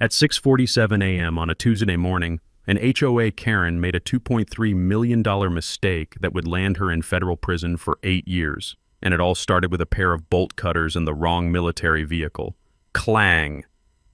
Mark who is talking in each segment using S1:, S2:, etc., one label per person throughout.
S1: At 6:47 a.m. on a Tuesday morning, an HOA Karen made a $2.3 million mistake that would land her in federal prison for 8 years. And it all started with a pair of bolt cutters in the wrong military vehicle. Clang!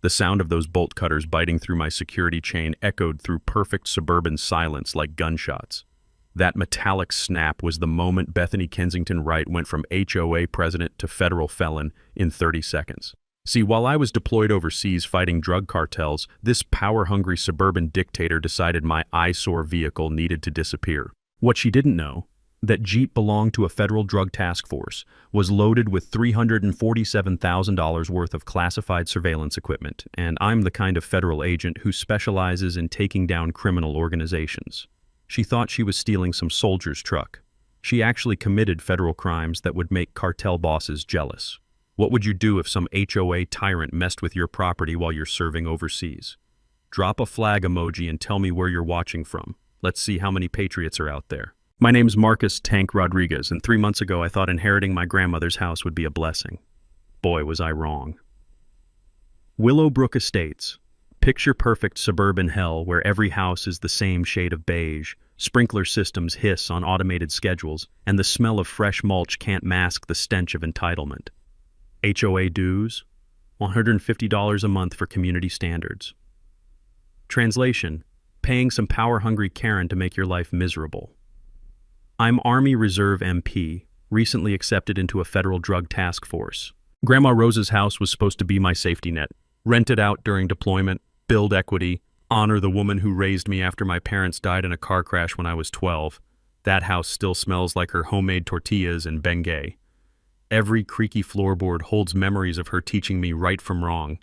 S1: The sound of those bolt cutters biting through my security chain echoed through perfect suburban silence like gunshots. That metallic snap was the moment Bethany Kensington Wright went from HOA president to federal felon in 30 seconds. See, while I was deployed overseas fighting drug cartels, this power-hungry suburban dictator decided my eyesore vehicle needed to disappear. What she didn't know, that Jeep belonged to a federal drug task force, was loaded with $347,000 worth of classified surveillance equipment, and I'm the kind of federal agent who specializes in taking down criminal organizations. She thought she was stealing some soldier's truck. She actually committed federal crimes that would make cartel bosses jealous. What would you do if some HOA tyrant messed with your property while you're serving overseas? Drop a flag emoji and tell me where you're watching from. Let's see how many patriots are out there. My name's Marcus Tank Rodriguez, and 3 months ago I thought inheriting my grandmother's house would be a blessing. Boy, was I wrong. Willowbrook Estates. Picture-perfect suburban hell where every house is the same shade of beige, sprinkler systems hiss on automated schedules, and the smell of fresh mulch can't mask the stench of entitlement. HOA dues, $150 a month for community standards. Translation, paying some power-hungry Karen to make your life miserable. I'm Army Reserve MP, recently accepted into a federal drug task force. Grandma Rose's house was supposed to be my safety net. Rent it out during deployment, build equity, honor the woman who raised me after my parents died in a car crash when I was 12. That house still smells like her homemade tortillas and Bengay. Every creaky floorboard holds memories of her teaching me right from wrong.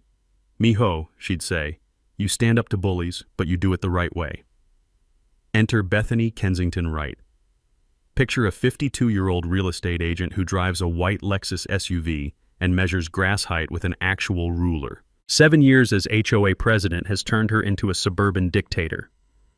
S1: Mijo, she'd say, you stand up to bullies, but you do it the right way. Enter Bethany Kensington Wright. Picture a 52-year-old real estate agent who drives a white Lexus SUV and measures grass height with an actual ruler. 7 years as HOA president has turned her into a suburban dictator.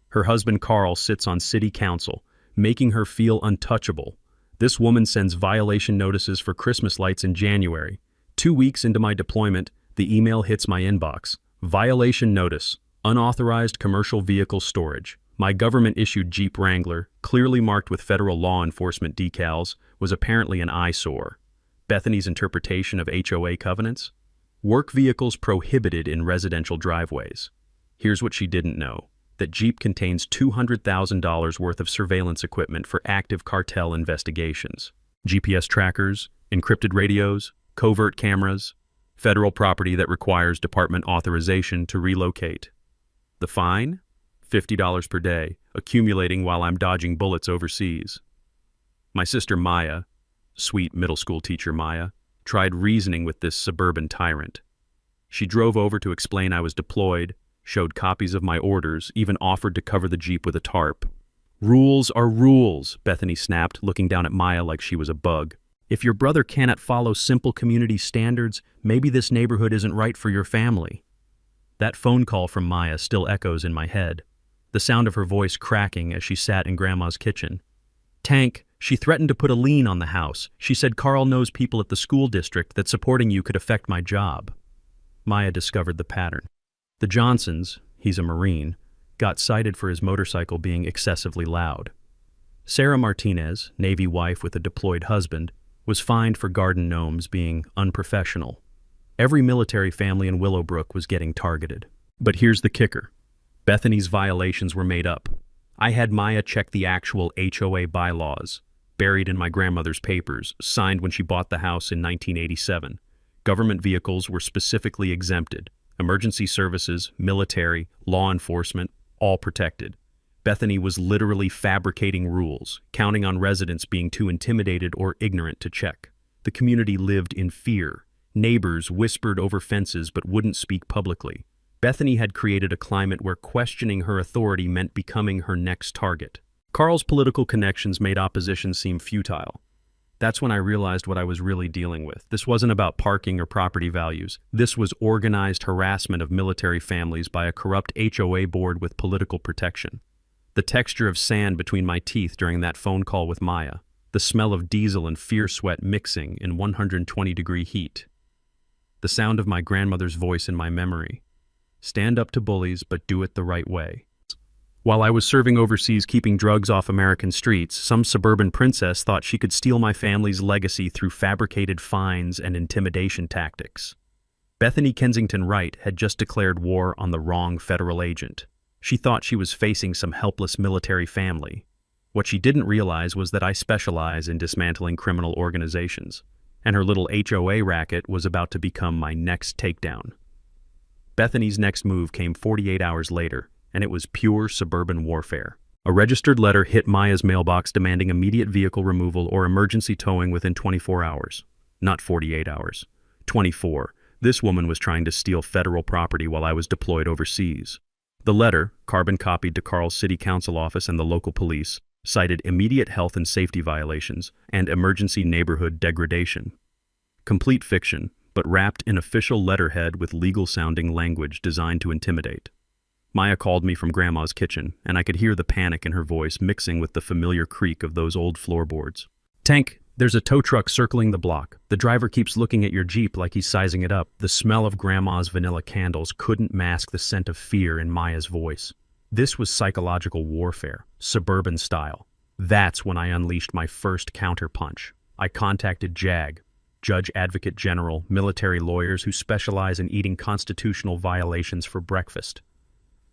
S1: Her husband Carl sits on city council, making her feel untouchable. This woman sends violation notices for Christmas lights in January. 2 weeks into my deployment, the email hits my inbox. Violation notice, unauthorized commercial vehicle storage. My government-issued Jeep Wrangler, clearly marked with federal law enforcement decals, was apparently an eyesore. Bethany's interpretation of HOA covenants? Work vehicles prohibited in residential driveways. Here's what she didn't know. That Jeep contains $200,000 worth of surveillance equipment for active cartel investigations. GPS trackers, encrypted radios, covert cameras, federal property that requires department authorization to relocate. The fine? $50 per day, accumulating while I'm dodging bullets overseas. My sister Maya, sweet middle school teacher Maya, tried reasoning with this suburban tyrant. She drove over to explain I was deployed, showed copies of my orders, even offered to cover the Jeep with a tarp. Rules are rules, Bethany snapped, looking down at Maya like she was a bug. If your brother cannot follow simple community standards, maybe this neighborhood isn't right for your family. That phone call from Maya still echoes in my head, the sound of her voice cracking as she sat in Grandma's kitchen. Tank, she threatened to put a lien on the house. She said Carl knows people at the school district that supporting you could affect my job. Maya discovered the pattern. The Johnsons, he's a Marine, got cited for his motorcycle being excessively loud. Sarah Martinez, Navy wife with a deployed husband, was fined for garden gnomes being unprofessional. Every military family in Willowbrook was getting targeted. But here's the kicker. Bethany's violations were made up. I had Maya check the actual HOA bylaws, buried in my grandmother's papers, signed when she bought the house in 1987. Government vehicles were specifically exempted. Emergency services, military, law enforcement, all protected. Bethany was literally fabricating rules, counting on residents being too intimidated or ignorant to check. The community lived in fear. Neighbors whispered over fences but wouldn't speak publicly. Bethany had created a climate where questioning her authority meant becoming her next target. Carl's political connections made opposition seem futile. That's when I realized what I was really dealing with. This wasn't about parking or property values. This was organized harassment of military families by a corrupt HOA board with political protection. The texture of sand between my teeth during that phone call with Maya. The smell of diesel and fear sweat mixing in 120-degree heat. The sound of my grandmother's voice in my memory. Stand up to bullies, but do it the right way. While I was serving overseas keeping drugs off American streets, some suburban princess thought she could steal my family's legacy through fabricated fines and intimidation tactics. Bethany Kensington Wright had just declared war on the wrong federal agent. She thought she was facing some helpless military family. What she didn't realize was that I specialize in dismantling criminal organizations, and her little HOA racket was about to become my next takedown. Bethany's next move came 48 hours later, and it was pure suburban warfare. A registered letter hit Maya's mailbox demanding immediate vehicle removal or emergency towing within 24 hours. Not 48 hours. 24. This woman was trying to steal federal property while I was deployed overseas. The letter, carbon copied to Carl's city council office and the local police, cited immediate health and safety violations and emergency neighborhood degradation. Complete fiction, but wrapped in official letterhead with legal-sounding language designed to intimidate. Maya called me from Grandma's kitchen, and I could hear the panic in her voice mixing with the familiar creak of those old floorboards. "Tank, there's a tow truck circling the block. The driver keeps looking at your Jeep like he's sizing it up." The smell of Grandma's vanilla candles couldn't mask the scent of fear in Maya's voice. This was psychological warfare, suburban style. That's when I unleashed my first counterpunch. I contacted JAG, Judge Advocate General, military lawyers who specialize in eating constitutional violations for breakfast.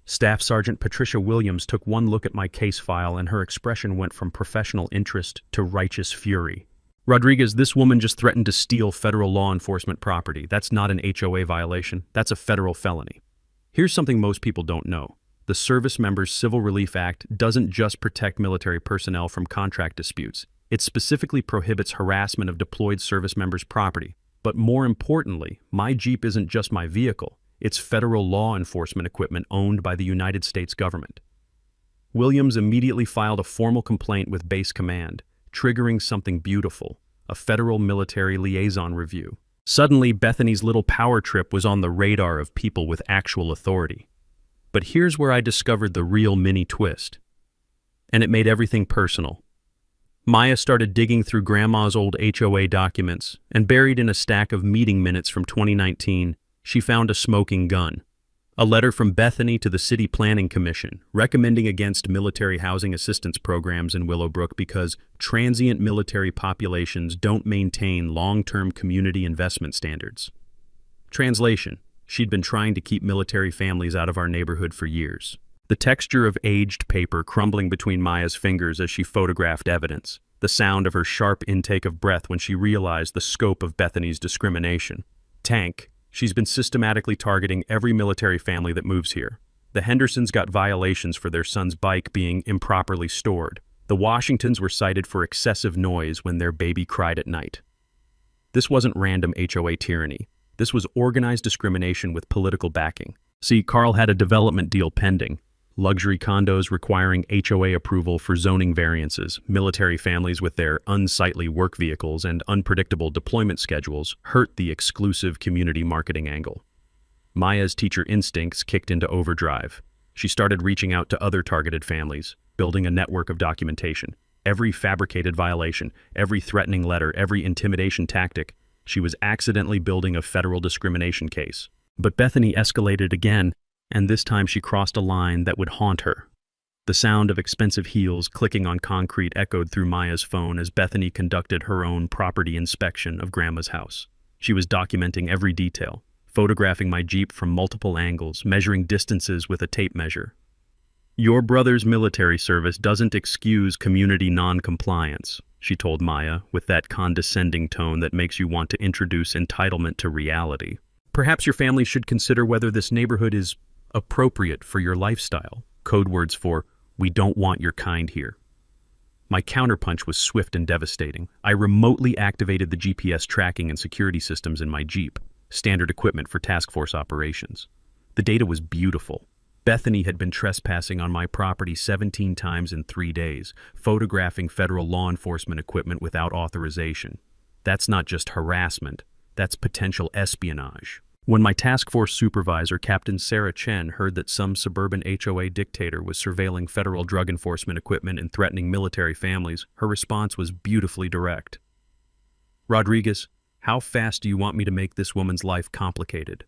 S1: Staff Sergeant Patricia Williams took one look at my case file and her expression went from professional interest to righteous fury. "Rodriguez, this woman just threatened to steal federal law enforcement property. That's not an HOA violation. That's a federal felony." Here's something most people don't know. The Service Members Civil Relief Act doesn't just protect military personnel from contract disputes. It specifically prohibits harassment of deployed service members' property. But more importantly, my Jeep isn't just my vehicle. It's federal law enforcement equipment owned by the United States government. Williams immediately filed a formal complaint with Base Command, triggering something beautiful, a federal military liaison review. Suddenly, Bethany's little power trip was on the radar of people with actual authority. But here's where I discovered the real mini twist. And it made everything personal. Maya started digging through Grandma's old HOA documents, and buried in a stack of meeting minutes from 2019, she found a smoking gun. A letter from Bethany to the City Planning Commission, recommending against military housing assistance programs in Willowbrook because transient military populations don't maintain long-term community investment standards. Translation: she'd been trying to keep military families out of our neighborhood for years. The texture of aged paper crumbling between Maya's fingers as she photographed evidence. The sound of her sharp intake of breath when she realized the scope of Bethany's discrimination. Tank. She's been systematically targeting every military family that moves here. The Hendersons got violations for their son's bike being improperly stored. The Washingtons were cited for excessive noise when their baby cried at night. This wasn't random HOA tyranny. This was organized discrimination with political backing. See, Carl had a development deal pending. Luxury condos requiring HOA approval for zoning variances, military families with their unsightly work vehicles and unpredictable deployment schedules hurt the exclusive community marketing angle. Maya's teacher instincts kicked into overdrive. She started reaching out to other targeted families, building a network of documentation. Every fabricated violation, every threatening letter, every intimidation tactic, she was accidentally building a federal discrimination case. But Bethany escalated again, and this time she crossed a line that would haunt her. The sound of expensive heels clicking on concrete echoed through Maya's phone as Bethany conducted her own property inspection of Grandma's house. She was documenting every detail, photographing my Jeep from multiple angles, measuring distances with a tape measure. "Your brother's military service doesn't excuse community non-compliance," she told Maya with that condescending tone that makes you want to introduce entitlement to reality. "Perhaps your family should consider whether this neighborhood is appropriate for your lifestyle." Code words for, "we don't want your kind here." My counterpunch was swift and devastating. I remotely activated the GPS tracking and security systems in my Jeep, standard equipment for task force operations. The data was beautiful. Bethany had been trespassing on my property 17 times in 3 days, photographing federal law enforcement equipment without authorization. That's not just harassment, that's potential espionage. When my task force supervisor, Captain Sarah Chen, heard that some suburban HOA dictator was surveilling federal drug enforcement equipment and threatening military families, her response was beautifully direct. "Rodriguez, how fast do you want me to make this woman's life complicated?"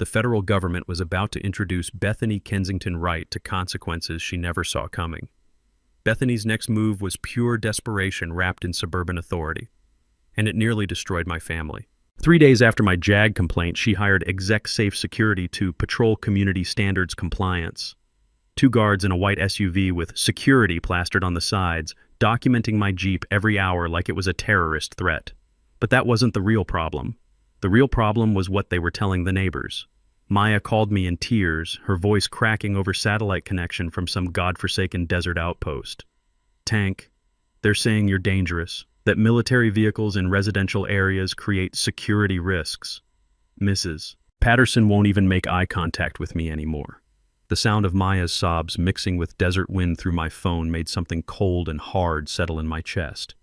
S1: the federal government was about to introduce Bethany Kensington Wright to consequences she never saw coming. Bethany's next move was pure desperation wrapped in suburban authority, and it nearly destroyed my family. 3 days after my JAG complaint, she hired Exec Safe Security to patrol community standards compliance. 2 guards in a white SUV with security plastered on the sides, documenting my Jeep every hour like it was a terrorist threat. But that wasn't the real problem. The real problem was what they were telling the neighbors. Maya called me in tears, her voice cracking over satellite connection from some godforsaken desert outpost. "Tank, they're saying you're dangerous, that military vehicles in residential areas create security risks. Mrs. Patterson won't even make eye contact with me anymore." The sound of Maya's sobs mixing with desert wind through my phone made something cold and hard settle in my chest.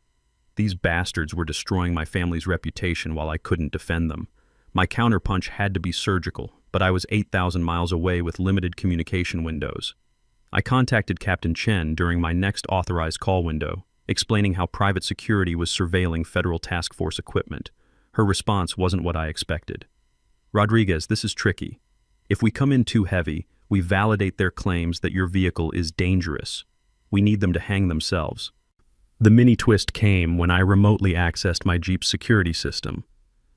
S1: These bastards were destroying my family's reputation while I couldn't defend them. My counterpunch had to be surgical, but I was 8,000 miles away with limited communication windows. I contacted Captain Chen during my next authorized call window, explaining how private security was surveilling federal task force equipment. Her response wasn't what I expected. "Rodriguez, this is tricky. If we come in too heavy, we validate their claims that your vehicle is dangerous. We need them to hang themselves." The mini twist came when I remotely accessed my Jeep's security system.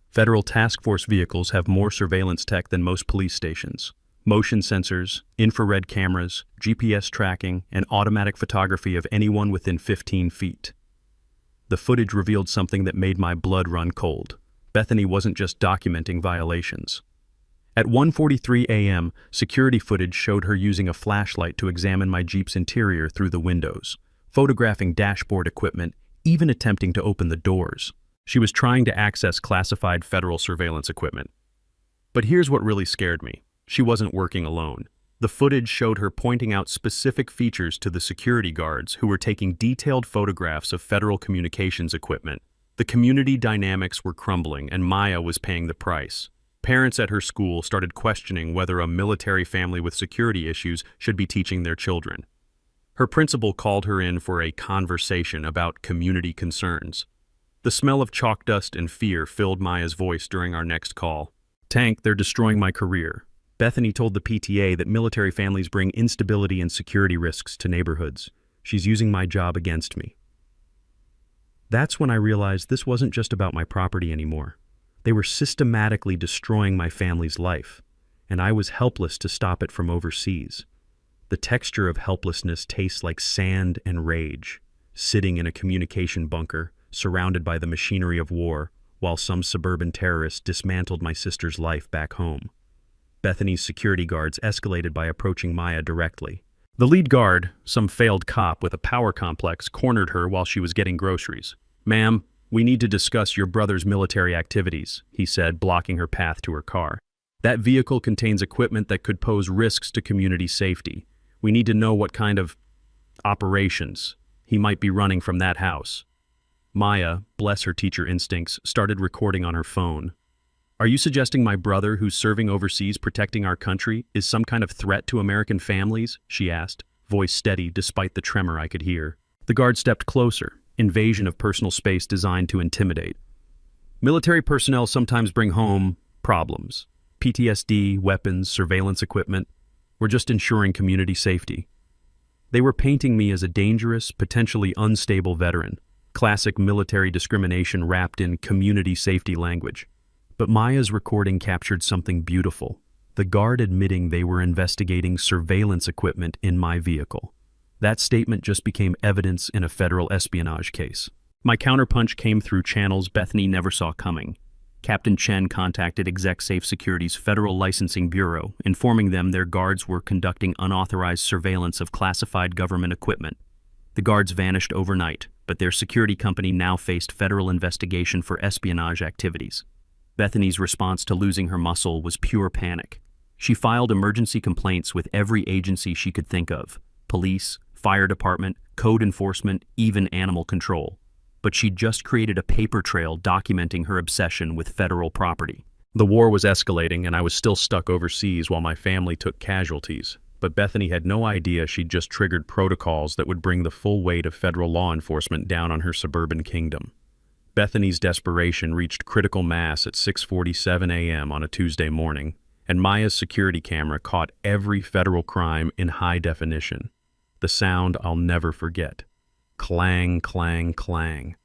S1: Federal task force vehicles have more surveillance tech than most police stations. Motion sensors, infrared cameras, GPS tracking, and automatic photography of anyone within 15 feet. The footage revealed something that made my blood run cold. Bethany wasn't just documenting violations. At 1:43 a.m., security footage showed her using a flashlight to examine my Jeep's interior through the windows, photographing dashboard equipment, even attempting to open the doors. She was trying to access classified federal surveillance equipment. But here's what really scared me. She wasn't working alone. The footage showed her pointing out specific features to the security guards who were taking detailed photographs of federal communications equipment. The community dynamics were crumbling, and Maya was paying the price. Parents at her school started questioning whether a military family with security issues should be teaching their children. Her principal called her in for a conversation about community concerns. The smell of chalk dust and fear filled Maya's voice during our next call. "Tank, they're destroying my career." Bethany told the PTA that military families bring instability and security risks to neighborhoods. "She's using my job against me." That's when I realized this wasn't just about my property anymore. They were systematically destroying my family's life, and I was helpless to stop it from overseas. The texture of helplessness tastes like sand and rage, sitting in a communication bunker, surrounded by the machinery of war, while some suburban terrorists dismantled my sister's life back home. Bethany's security guards escalated by approaching Maya directly. The lead guard, some failed cop with a power complex, cornered her while she was getting groceries. "Ma'am, we need to discuss your brother's military activities," he said, blocking her path to her car. "That vehicle contains equipment that could pose risks to community safety. We need to know what kind of operations he might be running from that house." Maya, bless her teacher instincts, started recording on her phone. "Are you suggesting my brother, who's serving overseas protecting our country, is some kind of threat to American families?" she asked, voice steady despite the tremor I could hear. The guard stepped closer, invasion of personal space designed to intimidate. "Military personnel sometimes bring home problems. PTSD, weapons, surveillance equipment. We're just ensuring community safety." They were painting me as a dangerous, potentially unstable veteran. Classic military discrimination wrapped in community safety language. But Maya's recording captured something beautiful. The guard admitting they were investigating surveillance equipment in my vehicle. That statement just became evidence in a federal espionage case. My counterpunch came through channels Bethany never saw coming. Captain Chen contacted Exec Safe Security's Federal Licensing Bureau, informing them their guards were conducting unauthorized surveillance of classified government equipment. The guards vanished overnight, but their security company now faced federal investigation for espionage activities. Bethany's response to losing her muscle was pure panic. She filed emergency complaints with every agency she could think of: police, fire department, code enforcement, even animal control. But she'd just created a paper trail documenting her obsession with federal property. The war was escalating, and I was still stuck overseas while my family took casualties. But Bethany had no idea she'd just triggered protocols that would bring the full weight of federal law enforcement down on her suburban kingdom. Bethany's desperation reached critical mass at 6:47 a.m. on a Tuesday morning. and Maya's security camera caught every federal crime in high definition. The sound I'll never forget. Clang, clang, clang.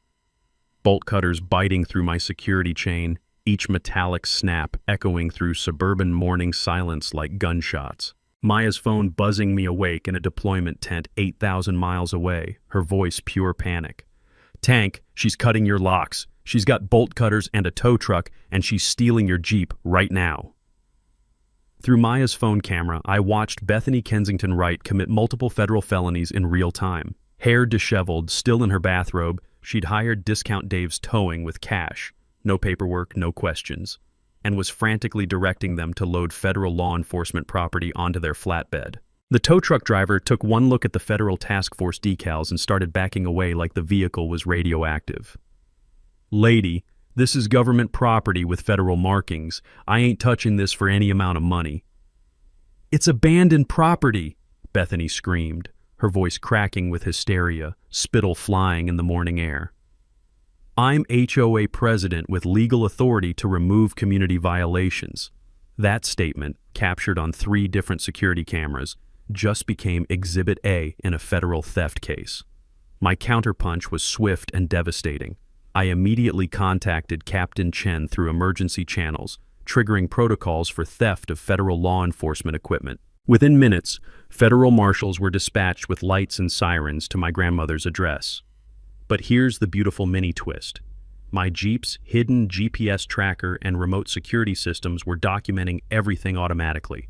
S1: Bolt cutters biting through my security chain, each metallic snap echoing through suburban morning silence like gunshots. Maya's phone buzzing me awake in a deployment tent 8,000 miles away, her voice pure panic. "Tank, she's cutting your locks. She's got bolt cutters and a tow truck, and she's stealing your Jeep right now." Through Maya's phone camera, I watched Bethany Kensington Wright commit multiple federal felonies in real time. Hair disheveled, still in her bathrobe, she'd hired Discount Dave's towing with cash. No paperwork, no questions. And was frantically directing them to load federal law enforcement property onto their flatbed. The tow truck driver took one look at the federal task force decals and started backing away like the vehicle was radioactive. "Lady, this is government property with federal markings. I ain't touching this for any amount of money." "It's abandoned property," Bethany screamed, her voice cracking with hysteria, spittle flying in the morning air. "I'm HOA president with legal authority to remove community violations." That statement, captured on 3 different security cameras, just became Exhibit A in a federal theft case. My counterpunch was swift and devastating. I immediately contacted Captain Chen through emergency channels, triggering protocols for theft of federal law enforcement equipment. Within minutes, federal marshals were dispatched with lights and sirens to my grandmother's address. But here's the beautiful mini-twist. My Jeep's hidden GPS tracker and remote security systems were documenting everything automatically.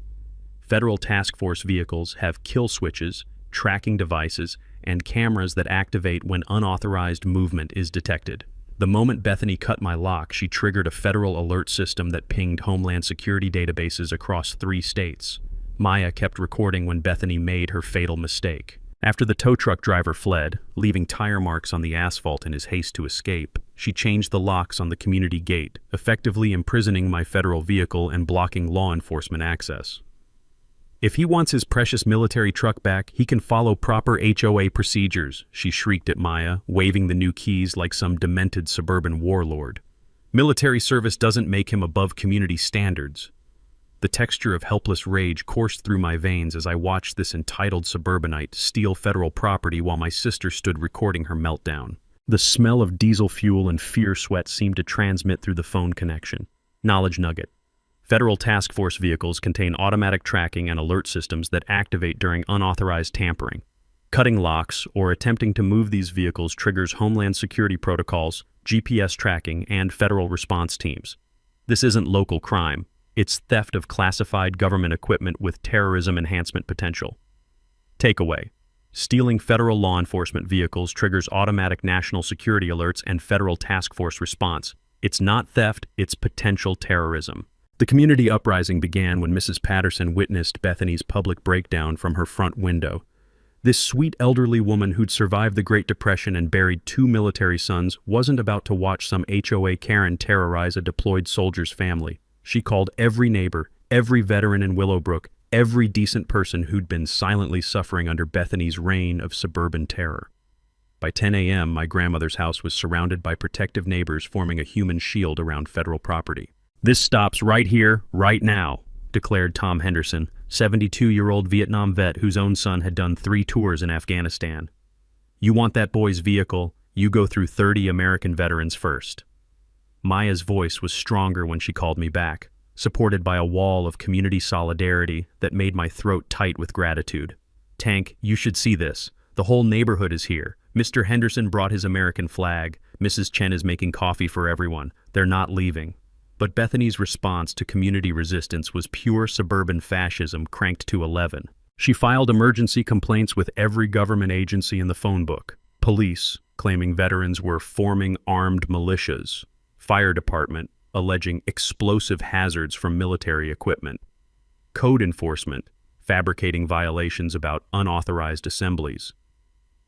S1: Federal task force vehicles have kill switches, tracking devices, and cameras that activate when unauthorized movement is detected. The moment Bethany cut my lock, she triggered a federal alert system that pinged Homeland Security databases across 3 states. Maya kept recording when Bethany made her fatal mistake. After the tow truck driver fled, leaving tire marks on the asphalt in his haste to escape, she changed the locks on the community gate, effectively imprisoning my federal vehicle and blocking law enforcement access. "If he wants his precious military truck back, he can follow proper HOA procedures," she shrieked at Maya, waving the new keys like some demented suburban warlord. "Military service doesn't make him above community standards." The texture of helpless rage coursed through my veins as I watched this entitled suburbanite steal federal property while my sister stood recording her meltdown. The smell of diesel fuel and fear sweat seemed to transmit through the phone connection. Knowledge nugget. Federal task force vehicles contain automatic tracking and alert systems that activate during unauthorized tampering. Cutting locks or attempting to move these vehicles triggers Homeland Security protocols, GPS tracking, and federal response teams. This isn't local crime. It's theft of classified government equipment with terrorism enhancement potential. Takeaway. Stealing federal law enforcement vehicles triggers automatic national security alerts and federal task force response. It's not theft, it's potential terrorism. The community uprising began when Mrs. Patterson witnessed Bethany's public breakdown from her front window. This sweet elderly woman who'd survived the Great Depression and buried 2 military sons wasn't about to watch some HOA Karen terrorize a deployed soldier's family. She called every neighbor, every veteran in Willowbrook, every decent person who'd been silently suffering under Bethany's reign of suburban terror. By 10 a.m., my grandmother's house was surrounded by protective neighbors forming a human shield around federal property. "This stops right here, right now," declared Tom Henderson, 72-year-old Vietnam vet whose own son had done 3 tours in Afghanistan. "You want that boy's vehicle, you go through 30 American veterans first." Maya's voice was stronger when she called me back, supported by a wall of community solidarity that made my throat tight with gratitude. "Tank, you should see this. The whole neighborhood is here. Mr. Henderson brought his American flag. Mrs. Chen is making coffee for everyone. They're not leaving." But Bethany's response to community resistance was pure suburban fascism cranked to 11. She filed emergency complaints with every government agency in the phone book. Police, claiming veterans were forming armed militias. Fire department, alleging explosive hazards from military equipment. Code enforcement, fabricating violations about unauthorized assemblies.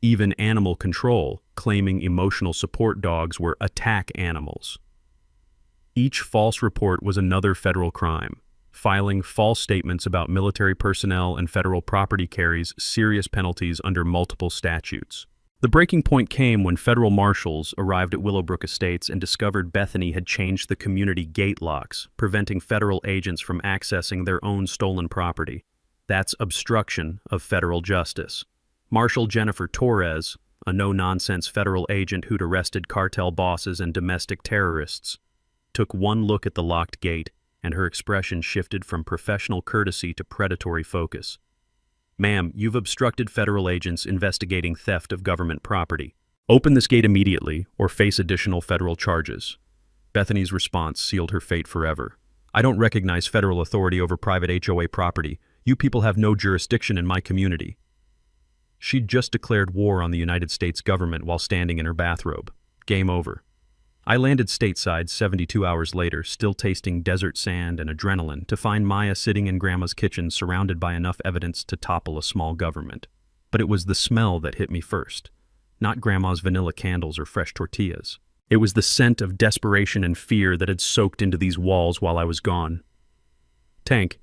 S1: Even animal control, claiming emotional support dogs were attack animals. Each false report was another federal crime. Filing false statements about military personnel and federal property carries serious penalties under multiple statutes. The breaking point came when federal marshals arrived at Willowbrook Estates and discovered Bethany had changed the community gate locks, preventing federal agents from accessing their own stolen property. That's obstruction of federal justice. Marshal Jennifer Torres, a no-nonsense federal agent who'd arrested cartel bosses and domestic terrorists, took one look at the locked gate, and her expression shifted from professional courtesy to predatory focus. "Ma'am, you've obstructed federal agents investigating theft of government property. Open this gate immediately or face additional federal charges." Bethany's response sealed her fate forever. "I don't recognize federal authority over private HOA property. You people have no jurisdiction in my community." She'd just declared war on the United States government while standing in her bathrobe. Game over. I landed stateside 72 hours later, still tasting desert sand and adrenaline, to find Maya sitting in Grandma's kitchen surrounded by enough evidence to topple a small government. But it was the smell that hit me first. Not Grandma's vanilla candles or fresh tortillas. It was the scent of desperation and fear that had soaked into these walls while I was gone. "Tank,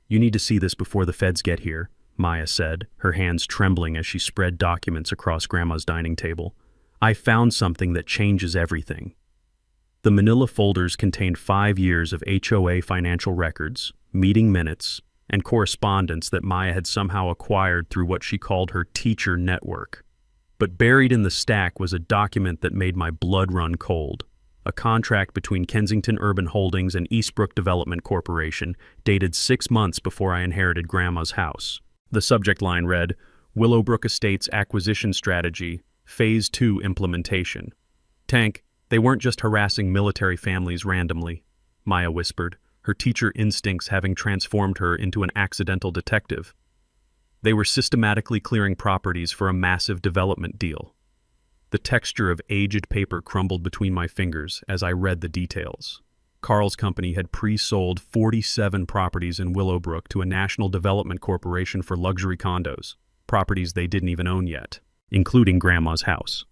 S1: you need to see this before the feds get here," Maya said, her hands trembling as she spread documents across Grandma's dining table. "I found something that changes everything." The manila folders contained 5 years of HOA financial records, meeting minutes, and correspondence that Maya had somehow acquired through what she called her teacher network. But buried in the stack was a document that made my blood run cold. A contract between Kensington Urban Holdings and Eastbrook Development Corporation, dated 6 months before I inherited Grandma's house. The subject line read, "Willowbrook Estates Acquisition Strategy, Phase 2 Implementation." "Tank, they weren't just harassing military families randomly," Maya whispered, her teacher instincts having transformed her into an accidental detective. "They were systematically clearing properties for a massive development deal." The texture of aged paper crumbled between my fingers as I read the details. Carl's company had pre-sold 47 properties in Willowbrook to a national development corporation for luxury condos, properties they didn't even own yet, including Grandma's house.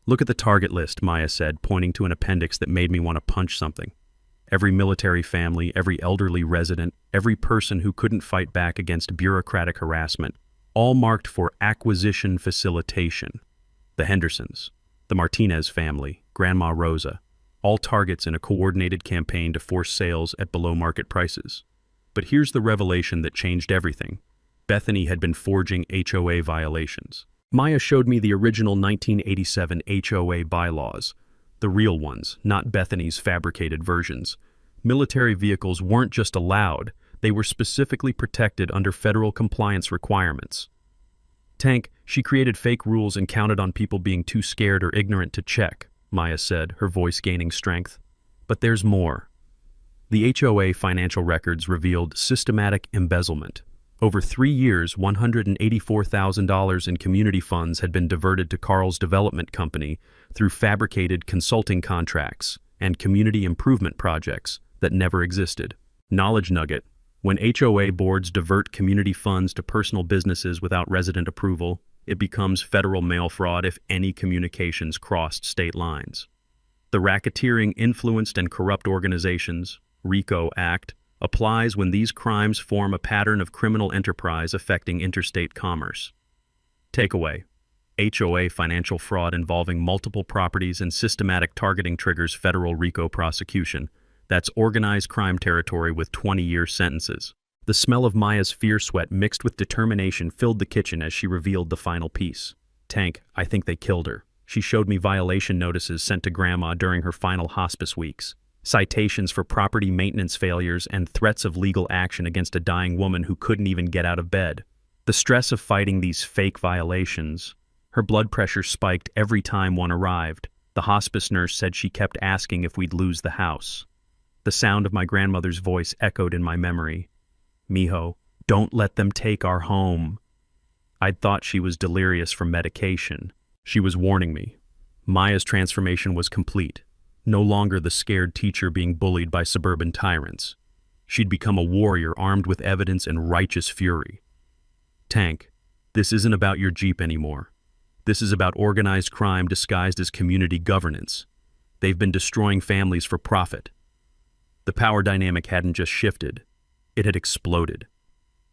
S1: "Look at the target list," Maya said, pointing to an appendix that made me want to punch something. Every military family, every elderly resident, every person who couldn't fight back against bureaucratic harassment, all marked for acquisition facilitation. The Hendersons, the Martinez family, Grandma Rosa, all targets in a coordinated campaign to force sales at below-market prices. But here's the revelation that changed everything. Bethany had been forging HOA violations. Maya showed me the original 1987 HOA bylaws, the real ones, not Bethany's fabricated versions. Military vehicles weren't just allowed, they were specifically protected under federal compliance requirements. "Tank, she created fake rules and counted on people being too scared or ignorant to check," Maya said, her voice gaining strength. "But there's more." The HOA financial records revealed systematic embezzlement. Over 3 years, $184,000 in community funds had been diverted to Carl's development company through fabricated consulting contracts and community improvement projects that never existed. Knowledge nugget: when HOA boards divert community funds to personal businesses without resident approval, it becomes federal mail fraud if any communications crossed state lines. The Racketeering, Influenced, and Corrupt Organizations (RICO) Act applies when these crimes form a pattern of criminal enterprise affecting interstate commerce. Takeaway: HOA financial fraud involving multiple properties and systematic targeting triggers federal RICO prosecution. That's organized crime territory with 20-year sentences. The smell of Maya's fear sweat mixed with determination filled the kitchen as she revealed the final piece. "Tank, I think they killed her." She showed me violation notices sent to Grandma during her final hospice weeks. Citations for property maintenance failures and threats of legal action against a dying woman who couldn't even get out of bed. The stress of fighting these fake violations. Her blood pressure spiked every time one arrived. The hospice nurse said she kept asking if we'd lose the house. The sound of my grandmother's voice echoed in my memory. "Mijo, don't let them take our home." I'd thought she was delirious from medication. She was warning me. Maya's transformation was complete. No longer the scared teacher being bullied by suburban tyrants. She'd become a warrior armed with evidence and righteous fury. "Tank, this isn't about your Jeep anymore. This is about organized crime disguised as community governance. They've been destroying families for profit." The power dynamic hadn't just shifted, it had exploded.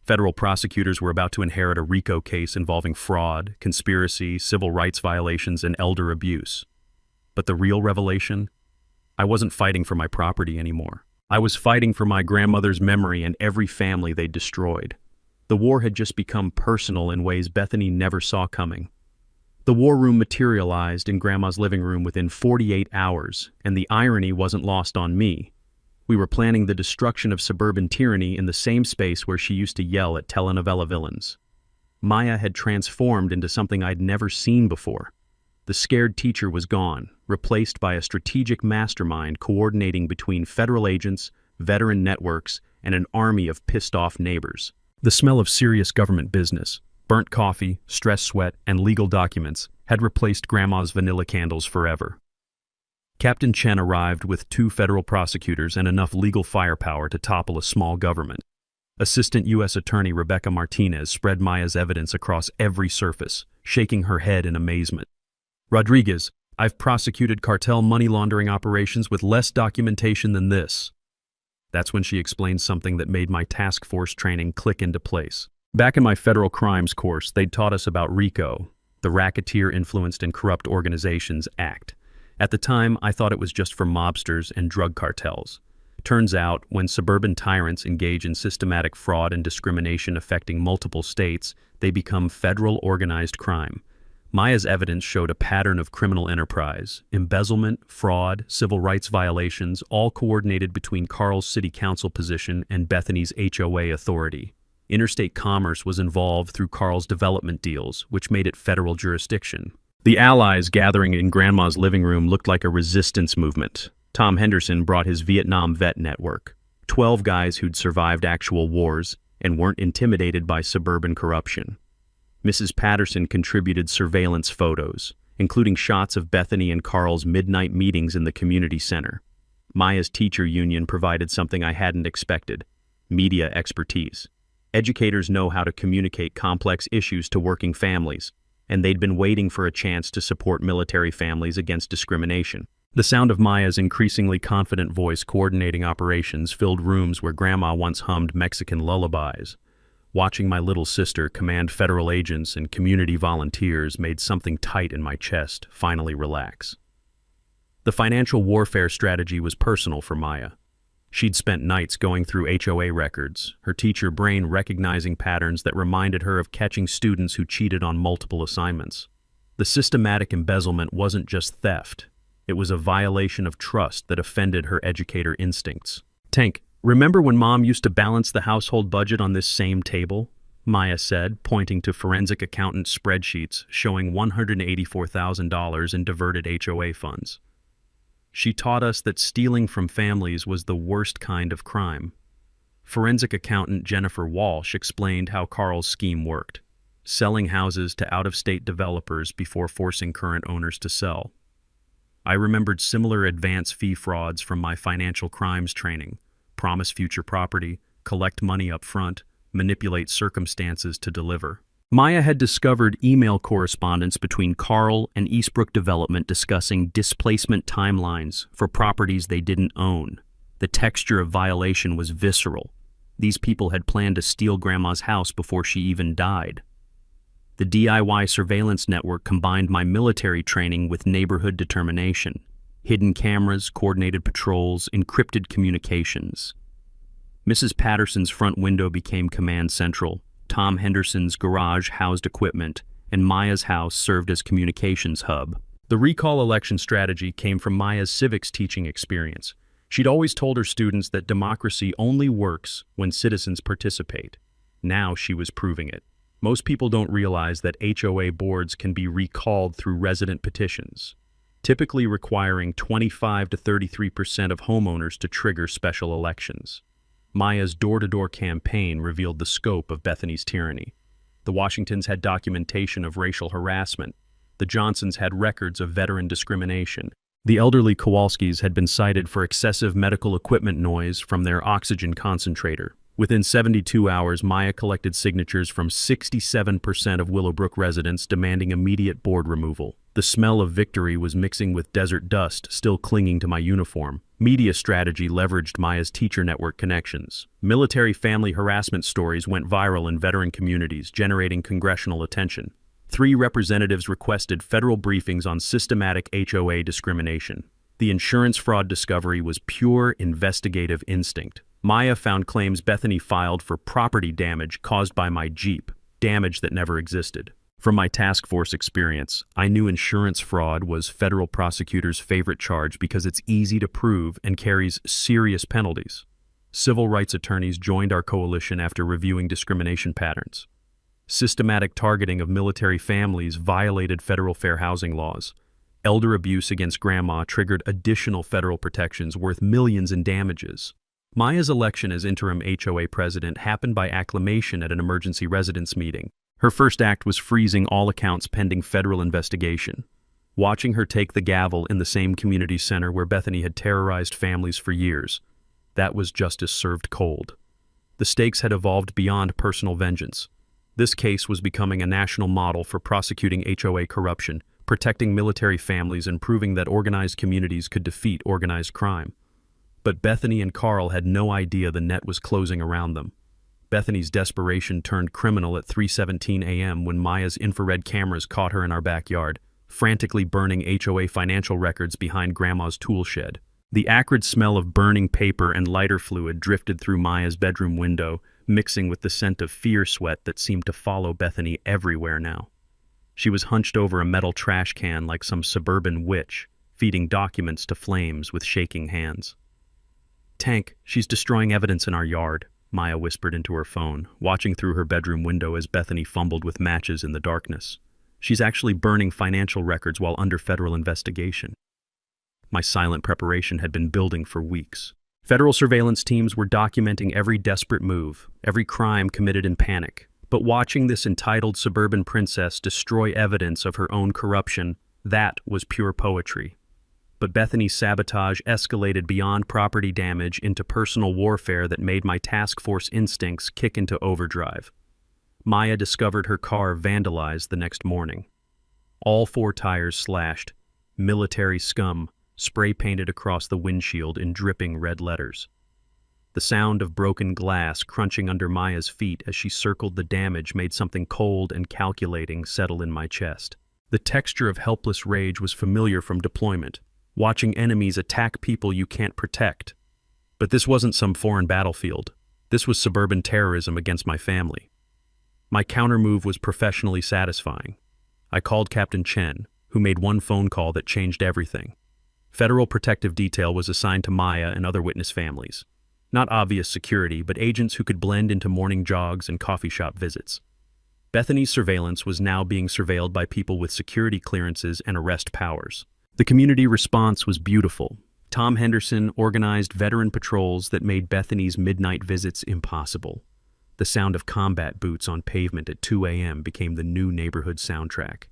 S1: Federal prosecutors were about to inherit a RICO case involving fraud, conspiracy, civil rights violations, and elder abuse. But the real revelation? I wasn't fighting for my property anymore. I was fighting for my grandmother's memory and every family they'd destroyed. The war had just become personal in ways Bethany never saw coming. The war room materialized in Grandma's living room within 48 hours, and the irony wasn't lost on me. We were planning the destruction of suburban tyranny in the same space where she used to yell at telenovela villains. Maya had transformed into something I'd never seen before. The scared teacher was gone, replaced by a strategic mastermind coordinating between federal agents, veteran networks, and an army of pissed-off neighbors. The smell of serious government business, burnt coffee, stress sweat, and legal documents had replaced Grandma's vanilla candles forever. Captain Chen arrived with 2 federal prosecutors and enough legal firepower to topple a small government. Assistant U.S. Attorney Rebecca Martinez spread Maya's evidence across every surface, shaking her head in amazement. "Rodriguez, I've prosecuted cartel money laundering operations with less documentation than this." That's when she explained something that made my task force training click into place. Back in my federal crimes course, they'd taught us about RICO, the Racketeer Influenced and Corrupt Organizations Act. At the time, I thought it was just for mobsters and drug cartels. Turns out, when suburban tyrants engage in systematic fraud and discrimination affecting multiple states, they become federal organized crime. Maya's evidence showed a pattern of criminal enterprise, embezzlement, fraud, civil rights violations, all coordinated between Carl's city council position and Bethany's HOA authority. Interstate commerce was involved through Carl's development deals, which made it federal jurisdiction. The allies gathering in Grandma's living room looked like a resistance movement. Tom Henderson brought his Vietnam vet network, 12 guys who'd survived actual wars and weren't intimidated by suburban corruption. Mrs. Patterson contributed surveillance photos, including shots of Bethany and Carl's midnight meetings in the community center. Maya's teacher union provided something I hadn't expected: media expertise. Educators know how to communicate complex issues to working families, and they'd been waiting for a chance to support military families against discrimination. The sound of Maya's increasingly confident voice coordinating operations filled rooms where Grandma once hummed Mexican lullabies. Watching my little sister command federal agents and community volunteers made something tight in my chest finally relax. The financial warfare strategy was personal for Maya. She'd spent nights going through HOA records, her teacher brain recognizing patterns that reminded her of catching students who cheated on multiple assignments. The systematic embezzlement wasn't just theft. It was a violation of trust that offended her educator instincts. "Tank, remember when Mom used to balance the household budget on this same table?" Maya said, pointing to forensic accountant spreadsheets showing $184,000 in diverted HOA funds. She taught us that stealing from families was the worst kind of crime. Forensic accountant Jennifer Walsh explained how Carl's scheme worked: selling houses to out-of-state developers before forcing current owners to sell. I remembered similar advance fee frauds from my financial crimes training: promise future property, collect money up front, manipulate circumstances to deliver. Maya had discovered email correspondence between Carl and Eastbrook Development discussing displacement timelines for properties they didn't own. The texture of violation was visceral. These people had planned to steal Grandma's house before she even died. The DIY surveillance network combined my military training with neighborhood determination: hidden cameras, coordinated patrols, encrypted communications. Mrs. Patterson's front window became command central. Tom Henderson's garage housed equipment, and Maya's house served as communications hub. The recall election strategy came from Maya's civics teaching experience. She'd always told her students that democracy only works when citizens participate. Now she was proving it. Most people don't realize that HOA boards can be recalled through resident petitions, typically requiring 25 to 33% of homeowners to trigger special elections. Maya's door-to-door campaign revealed the scope of Bethany's tyranny. The Washingtons had documentation of racial harassment. The Johnsons had records of veteran discrimination. The elderly Kowalskis had been cited for excessive medical equipment noise from their oxygen concentrator. Within 72 hours, Maya collected signatures from 67% of Willowbrook residents demanding immediate board removal. The smell of victory was mixing with desert dust still clinging to my uniform. Media strategy leveraged Maya's teacher network connections. Military family harassment stories went viral in veteran communities, generating congressional attention. 3 representatives requested federal briefings on systematic HOA discrimination. The insurance fraud discovery was pure investigative instinct. Maya found claims Bethany filed for property damage caused by my Jeep, damage that never existed. From my task force experience, I knew insurance fraud was federal prosecutors' favorite charge because it's easy to prove and carries serious penalties. Civil rights attorneys joined our coalition after reviewing discrimination patterns. Systematic targeting of military families violated federal fair housing laws. Elder abuse against grandma triggered additional federal protections worth millions in damages. Maya's election as interim HOA president happened by acclamation at an emergency residence meeting. Her first act was freezing all accounts pending federal investigation. Watching her take the gavel in the same community center where Bethany had terrorized families for years, that was justice served cold. The stakes had evolved beyond personal vengeance. This case was becoming a national model for prosecuting HOA corruption, protecting military families, and proving that organized communities could defeat organized crime. But Bethany and Carl had no idea the net was closing around them. Bethany's desperation turned criminal at 3:17 a.m. when Maya's infrared cameras caught her in our backyard, frantically burning HOA financial records behind Grandma's tool shed. The acrid smell of burning paper and lighter fluid drifted through Maya's bedroom window, mixing with the scent of fear sweat that seemed to follow Bethany everywhere now. She was hunched over a metal trash can like some suburban witch, feeding documents to flames with shaking hands. "Tank, she's destroying evidence in our yard," Maya whispered into her phone, watching through her bedroom window as Bethany fumbled with matches in the darkness. "She's actually burning financial records while under federal investigation." My silent preparation had been building for weeks. Federal surveillance teams were documenting every desperate move, every crime committed in panic. But watching this entitled suburban princess destroy evidence of her own corruption, that was pure poetry. But Bethany's sabotage escalated beyond property damage into personal warfare that made my task force instincts kick into overdrive. Maya discovered her car vandalized the next morning. All 4 tires slashed, military scum spray-painted across the windshield in dripping red letters. The sound of broken glass crunching under Maya's feet as she circled the damage made something cold and calculating settle in my chest. The texture of helpless rage was familiar from deployment, watching enemies attack people you can't protect. But this wasn't some foreign battlefield. This was suburban terrorism against my family. My countermove was professionally satisfying. I called Captain Chen, who made one phone call that changed everything. Federal protective detail was assigned to Maya and other witness families. Not obvious security, but agents who could blend into morning jogs and coffee shop visits. Bethany's surveillance was now being surveilled by people with security clearances and arrest powers. The community response was beautiful. Tom Henderson organized veteran patrols that made Bethany's midnight visits impossible. The sound of combat boots on pavement at 2 a.m. became the new neighborhood soundtrack.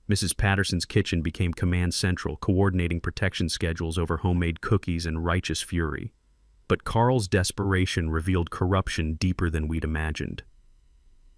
S1: Mrs. Patterson's kitchen became command central, coordinating protection schedules over homemade cookies and righteous fury. But Carl's desperation revealed corruption deeper than we'd imagined.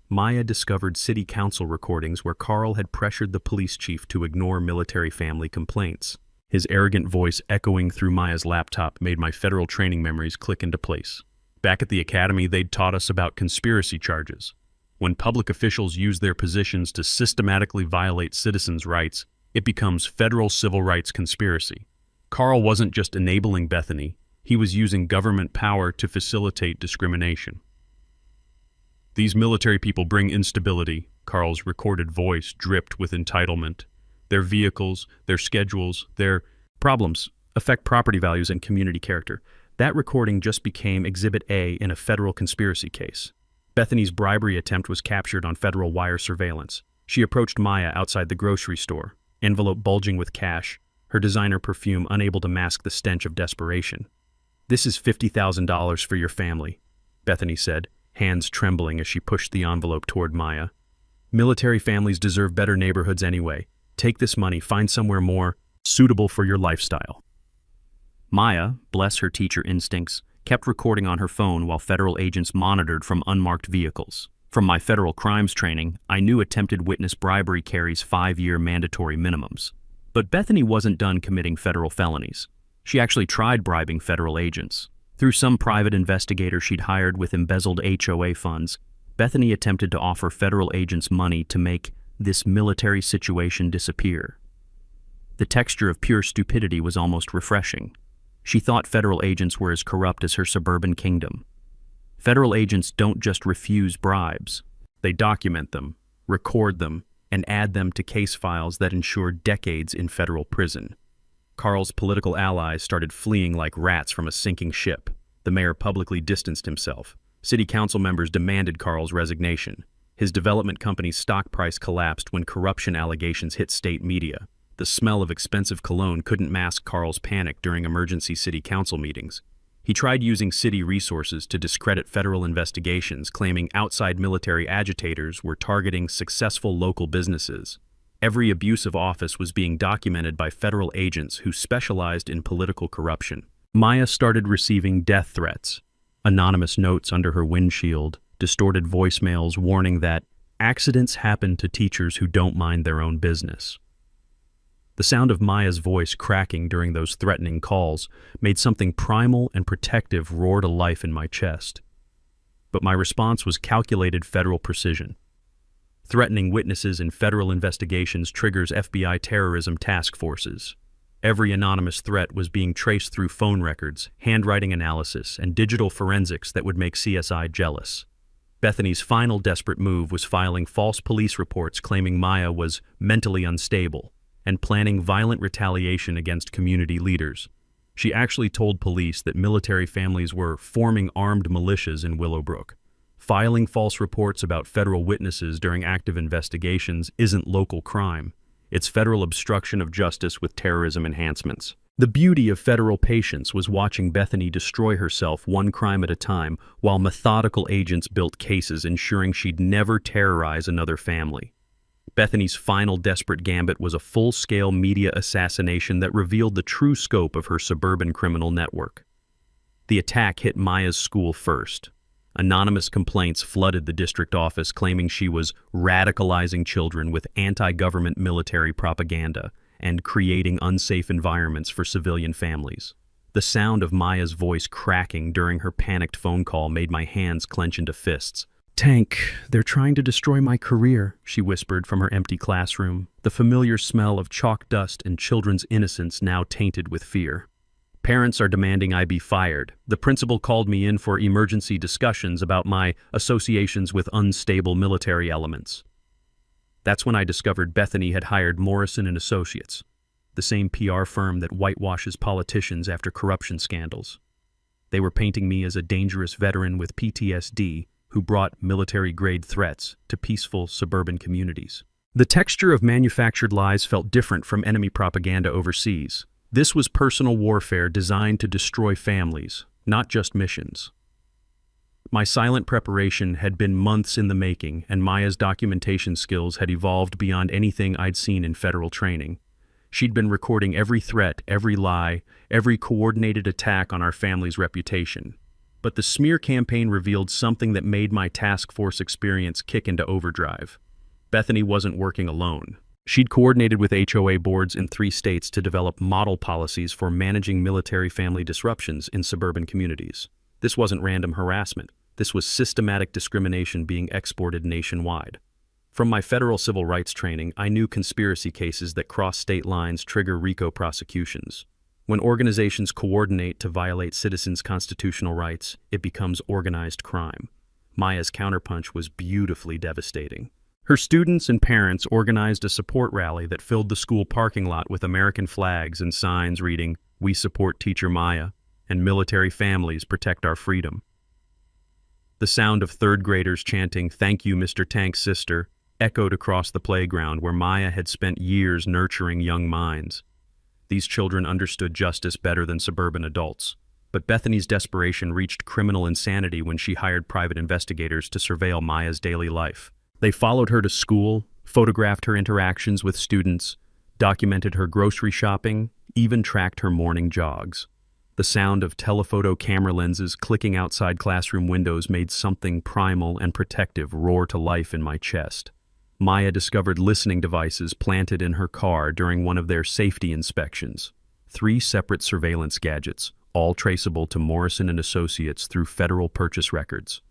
S1: Maya discovered city council recordings where Carl had pressured the police chief to ignore military family complaints. His arrogant voice echoing through Maya's laptop made my federal training memories click into place. Back at the academy, they'd taught us about conspiracy charges. When public officials use their positions to systematically violate citizens' rights, it becomes federal civil rights conspiracy. Carl wasn't just enabling Bethany, he was using government power to facilitate discrimination. "These military people bring instability," Carl's recorded voice dripped with entitlement. "Their vehicles, their schedules, their problems affect property values and community character." That recording just became Exhibit A in a federal conspiracy case. Bethany's bribery attempt was captured on federal wire surveillance. She approached Maya outside the grocery store, envelope bulging with cash, her designer perfume unable to mask the stench of desperation. "This is $50,000 for your family," Bethany said, hands trembling as she pushed the envelope toward Maya. "Military families deserve better neighborhoods anyway. Take this money, find somewhere more suitable for your lifestyle." Maya, bless her teacher instincts, kept recording on her phone while federal agents monitored from unmarked vehicles. From my federal crimes training, I knew attempted witness bribery carries 5-year mandatory minimums. But Bethany wasn't done committing federal felonies. She actually tried bribing federal agents. Through some private investigator she'd hired with embezzled HOA funds, Bethany attempted to offer federal agents money to make this military situation disappear. The texture of pure stupidity was almost refreshing. She thought federal agents were as corrupt as her suburban kingdom. Federal agents don't just refuse bribes. They document them, record them, and add them to case files that ensure decades in federal prison. Carl's political allies started fleeing like rats from a sinking ship. The mayor publicly distanced himself. City council members demanded Carl's resignation. His development company's stock price collapsed when corruption allegations hit state media. The smell of expensive cologne couldn't mask Carl's panic during emergency city council meetings. He tried using city resources to discredit federal investigations, claiming outside military agitators were targeting successful local businesses. Every abuse of office was being documented by federal agents who specialized in political corruption. Maya started receiving death threats, anonymous notes under her windshield, distorted voicemails warning that accidents happen to teachers who don't mind their own business. The sound of Maya's voice cracking during those threatening calls made something primal and protective roar to life in my chest. But my response was calculated federal precision. Threatening witnesses in federal investigations triggers FBI terrorism task forces. Every anonymous threat was being traced through phone records, handwriting analysis, and digital forensics that would make CSI jealous. Bethany's final desperate move was filing false police reports claiming Maya was mentally unstable and planning violent retaliation against community leaders. She actually told police that military families were forming armed militias in Willowbrook. Filing false reports about federal witnesses during active investigations isn't local crime. It's federal obstruction of justice with terrorism enhancements. The beauty of federal patience was watching Bethany destroy herself one crime at a time while methodical agents built cases ensuring she'd never terrorize another family. Bethany's final desperate gambit was a full-scale media assassination that revealed the true scope of her suburban criminal network. The attack hit Maya's school first. Anonymous complaints flooded the district office claiming she was radicalizing children with anti-government military propaganda and creating unsafe environments for civilian families. The sound of Maya's voice cracking during her panicked phone call made my hands clench into fists. "Tank, they're trying to destroy my career," she whispered from her empty classroom, the familiar smell of chalk dust and children's innocence now tainted with fear. "Parents are demanding I be fired. The principal called me in for emergency discussions about my associations with unstable military elements." That's when I discovered Bethany had hired Morrison and Associates, the same PR firm that whitewashes politicians after corruption scandals. They were painting me as a dangerous veteran with PTSD who brought military-grade threats to peaceful suburban communities. The texture of manufactured lies felt different from enemy propaganda overseas. This was personal warfare designed to destroy families, not just missions. My silent preparation had been months in the making, and Maya's documentation skills had evolved beyond anything I'd seen in federal training. She'd been recording every threat, every lie, every coordinated attack on our family's reputation. But the smear campaign revealed something that made my task force experience kick into overdrive. Bethany wasn't working alone. She'd coordinated with HOA boards in 3 states to develop model policies for managing military family disruptions in suburban communities. This wasn't random harassment. This was systematic discrimination being exported nationwide. From my federal civil rights training, I knew conspiracy cases that cross state lines trigger RICO prosecutions. When organizations coordinate to violate citizens' constitutional rights, it becomes organized crime. Maya's counterpunch was beautifully devastating. Her students and parents organized a support rally that filled the school parking lot with American flags and signs reading, "We support Teacher Maya," and "Military families protect our freedom." The sound of 3rd graders chanting, "Thank you, Mr. Tank's sister," echoed across the playground where Maya had spent years nurturing young minds. These children understood justice better than suburban adults. But Bethany's desperation reached criminal insanity when she hired private investigators to surveil Maya's daily life. They followed her to school, photographed her interactions with students, documented her grocery shopping, even tracked her morning jogs. The sound of telephoto camera lenses clicking outside classroom windows made something primal and protective roar to life in my chest. Maya discovered listening devices planted in her car during one of their safety inspections. 3 separate surveillance gadgets, all traceable to Morrison and Associates through federal purchase records.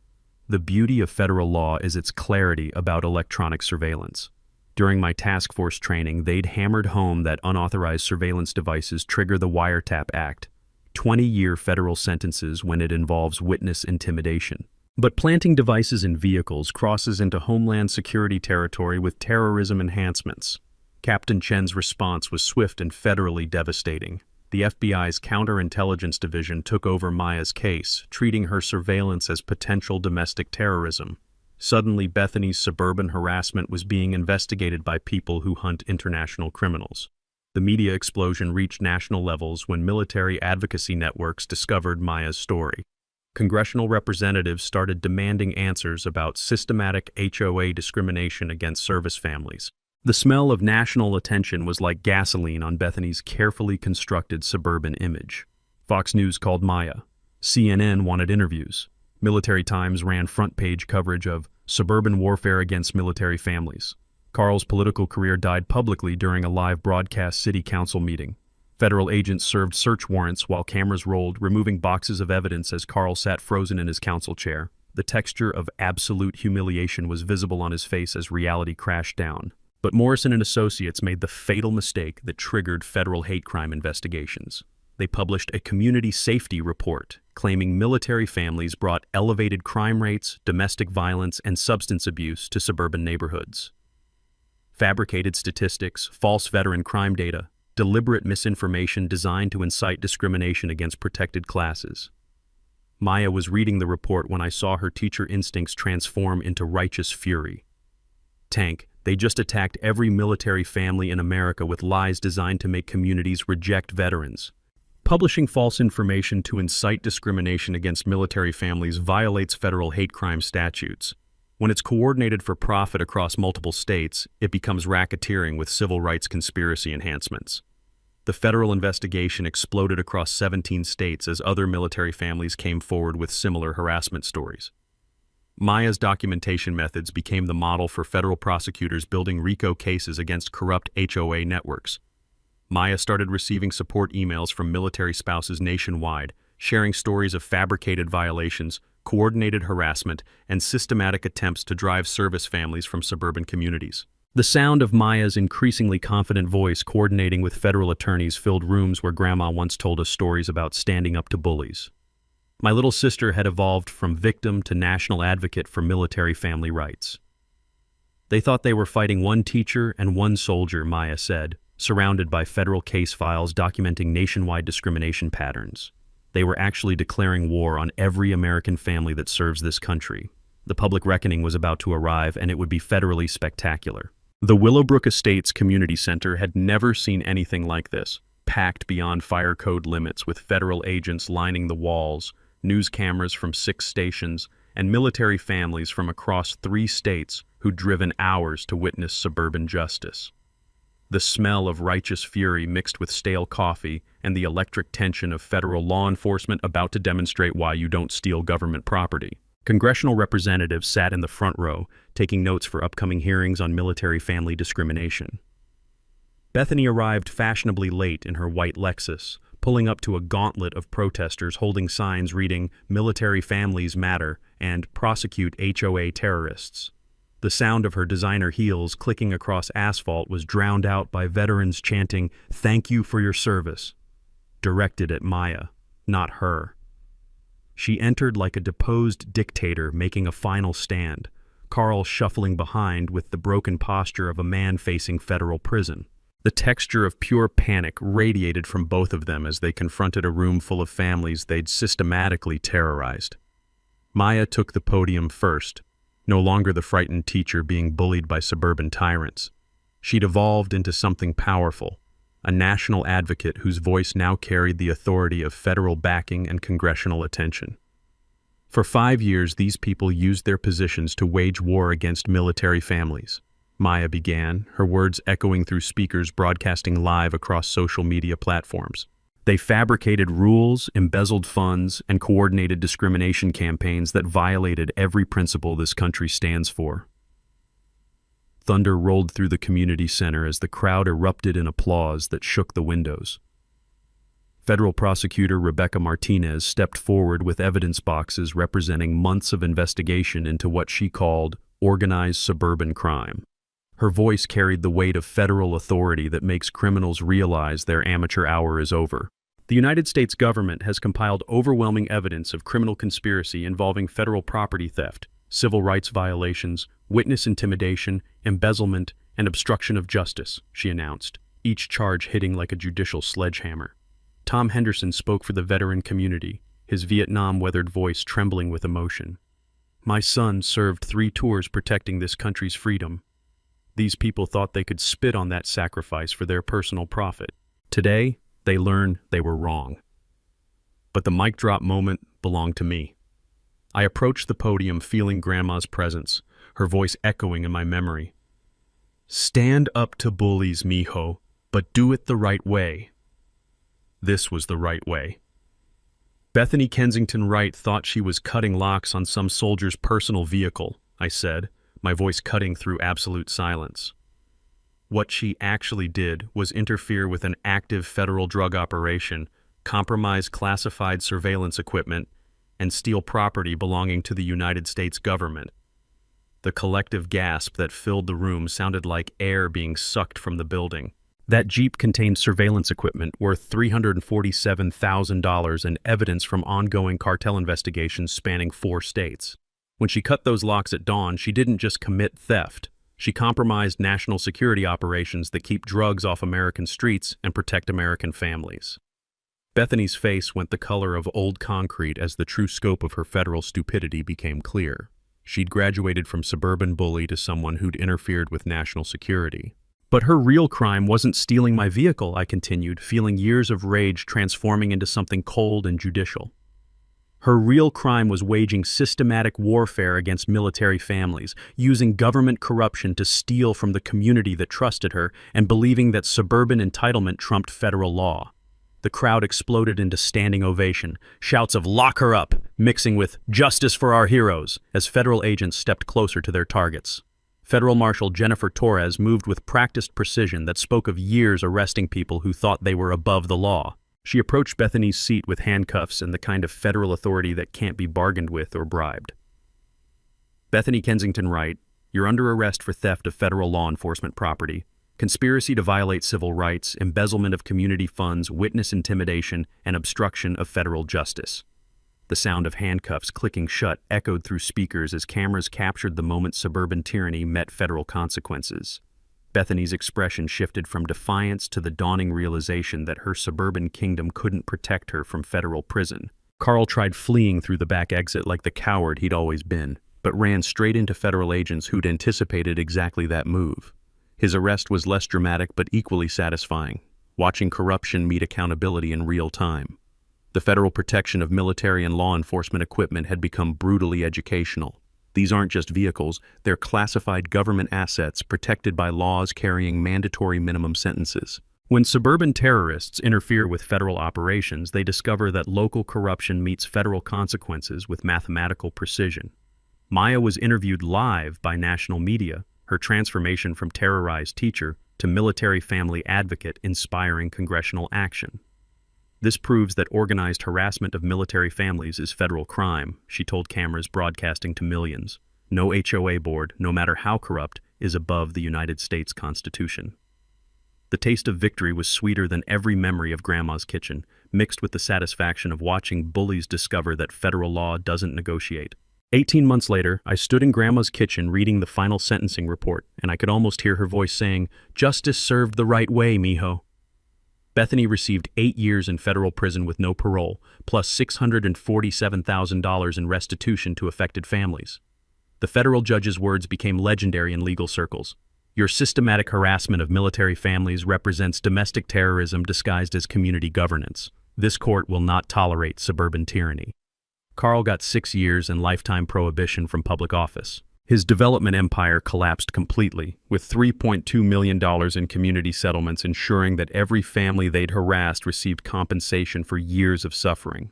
S1: The beauty of federal law is its clarity about electronic surveillance. During my task force training, they'd hammered home that unauthorized surveillance devices trigger the Wiretap Act, 20-year federal sentences when it involves witness intimidation. But planting devices in vehicles crosses into Homeland Security territory with terrorism enhancements. Captain Chen's response was swift and federally devastating. The FBI's Counterintelligence Division took over Maya's case, treating her surveillance as potential domestic terrorism. Suddenly, Bethany's suburban harassment was being investigated by people who hunt international criminals. The media explosion reached national levels when military advocacy networks discovered Maya's story. Congressional representatives started demanding answers about systematic HOA discrimination against service families. The smell of national attention was like gasoline on Bethany's carefully constructed suburban image. Fox News called Maya. CNN wanted interviews. Military Times ran front-page coverage of suburban warfare against military families. Carl's political career died publicly during a live broadcast city council meeting. Federal agents served search warrants while cameras rolled, removing boxes of evidence as Carl sat frozen in his council chair. The texture of absolute humiliation was visible on his face as reality crashed down. But Morrison and Associates made the fatal mistake that triggered federal hate crime investigations. They published a community safety report claiming military families brought elevated crime rates, domestic violence, and substance abuse to suburban neighborhoods. Fabricated statistics, false veteran crime data, deliberate misinformation designed to incite discrimination against protected classes. Maya was reading the report when I saw her teacher instincts transform into righteous fury. Tank, they just attacked every military family in America with lies designed to make communities reject veterans. Publishing false information to incite discrimination against military families violates federal hate crime statutes. When it's coordinated for profit across multiple states, it becomes racketeering with civil rights conspiracy enhancements. The federal investigation exploded across 17 states as other military families came forward with similar harassment stories. Maya's documentation methods became the model for federal prosecutors building RICO cases against corrupt HOA networks. Maya started receiving support emails from military spouses nationwide, sharing stories of fabricated violations, coordinated harassment, and systematic attempts to drive service families from suburban communities. The sound of Maya's increasingly confident voice coordinating with federal attorneys filled rooms where Grandma once told us stories about standing up to bullies. My little sister had evolved from victim to national advocate for military family rights. They thought they were fighting one teacher and one soldier, Maya said, surrounded by federal case files documenting nationwide discrimination patterns. They were actually declaring war on every American family that serves this country. The public reckoning was about to arrive, and it would be federally spectacular. The Willowbrook Estates Community Center had never seen anything like this, packed beyond fire code limits with federal agents lining the walls, news cameras from 6 stations, and military families from across 3 states who'd driven hours to witness suburban justice. The smell of righteous fury mixed with stale coffee and the electric tension of federal law enforcement about to demonstrate why you don't steal government property. Congressional representatives sat in the front row, taking notes for upcoming hearings on military family discrimination. Bethany arrived fashionably late in her white Lexus, pulling up to a gauntlet of protesters holding signs reading "Military Families Matter" and "Prosecute HOA Terrorists." The sound of her designer heels clicking across asphalt was drowned out by veterans chanting, "Thank you for your service," directed at Maya, not her. She entered like a deposed dictator making a final stand, Carl shuffling behind with the broken posture of a man facing federal prison. The texture of pure panic radiated from both of them as they confronted a room full of families they'd systematically terrorized. Maya took the podium first, no longer the frightened teacher being bullied by suburban tyrants. She'd evolved into something powerful, a national advocate whose voice now carried the authority of federal backing and congressional attention. For 5 years, these people used their positions to wage war against military families. Maya began, her words echoing through speakers broadcasting live across social media platforms. They fabricated rules, embezzled funds, and coordinated discrimination campaigns that violated every principle this country stands for. Thunder rolled through the community center as the crowd erupted in applause that shook the windows. Federal prosecutor Rebecca Martinez stepped forward with evidence boxes representing months of investigation into what she called organized suburban crime. Her voice carried the weight of federal authority that makes criminals realize their amateur hour is over. The United States government has compiled overwhelming evidence of criminal conspiracy involving federal property theft, civil rights violations, witness intimidation, embezzlement, and obstruction of justice, she announced, each charge hitting like a judicial sledgehammer. Tom Henderson spoke for the veteran community, his Vietnam-weathered voice trembling with emotion. My son served 3 tours protecting this country's freedom. These people thought they could spit on that sacrifice for their personal profit. Today, they learn they were wrong. But the mic drop moment belonged to me. I approached the podium feeling Grandma's presence, her voice echoing in my memory. Stand up to bullies, mijo, but do it the right way. This was the right way. Bethany Kensington Wright thought she was cutting locks on some soldier's personal vehicle, I said, my voice cutting through absolute silence. What she actually did was interfere with an active federal drug operation, compromise classified surveillance equipment, and steal property belonging to the United States government. The collective gasp that filled the room sounded like air being sucked from the building. That Jeep contained surveillance equipment worth $347,000 and evidence from ongoing cartel investigations spanning 4 states. When she cut those locks at dawn, she didn't just commit theft. She compromised national security operations that keep drugs off American streets and protect American families. Bethany's face went the color of old concrete as the true scope of her federal stupidity became clear. She'd graduated from suburban bully to someone who'd interfered with national security. But her real crime wasn't stealing my vehicle, I continued, feeling years of rage transforming into something cold and judicial. Her real crime was waging systematic warfare against military families, using government corruption to steal from the community that trusted her, and believing that suburban entitlement trumped federal law. The crowd exploded into standing ovation, shouts of "Lock her up!" mixing with "Justice for our heroes" as federal agents stepped closer to their targets. Federal Marshal Jennifer Torres moved with practiced precision that spoke of years arresting people who thought they were above the law. She approached Bethany's seat with handcuffs and the kind of federal authority that can't be bargained with or bribed. Bethany Kensington Wright, you're under arrest for theft of federal law enforcement property, conspiracy to violate civil rights, embezzlement of community funds, witness intimidation, and obstruction of federal justice. The sound of handcuffs clicking shut echoed through speakers as cameras captured the moment suburban tyranny met federal consequences. Bethany's expression shifted from defiance to the dawning realization that her suburban kingdom couldn't protect her from federal prison. Carl tried fleeing through the back exit like the coward he'd always been, but ran straight into federal agents who'd anticipated exactly that move. His arrest was less dramatic but equally satisfying, watching corruption meet accountability in real time. The federal protection of military and law enforcement equipment had become brutally educational. These aren't just vehicles, they're classified government assets protected by laws carrying mandatory minimum sentences. When suburban terrorists interfere with federal operations, they discover that local corruption meets federal consequences with mathematical precision. Maya was interviewed live by national media, her transformation from terrorized teacher to military family advocate inspiring congressional action. This proves that organized harassment of military families is federal crime, she told cameras broadcasting to millions. No HOA board, no matter how corrupt, is above the United States Constitution. The taste of victory was sweeter than every memory of Grandma's kitchen, mixed with the satisfaction of watching bullies discover that federal law doesn't negotiate. 18 months later, I stood in Grandma's kitchen reading the final sentencing report, and I could almost hear her voice saying, "Justice served the right way, mijo." Bethany received 8 years in federal prison with no parole, plus $647,000 in restitution to affected families. The federal judge's words became legendary in legal circles. Your systematic harassment of military families represents domestic terrorism disguised as community governance. This court will not tolerate suburban tyranny. Carl got 6 years and lifetime prohibition from public office. His development empire collapsed completely, with $3.2 million in community settlements ensuring that every family they'd harassed received compensation for years of suffering.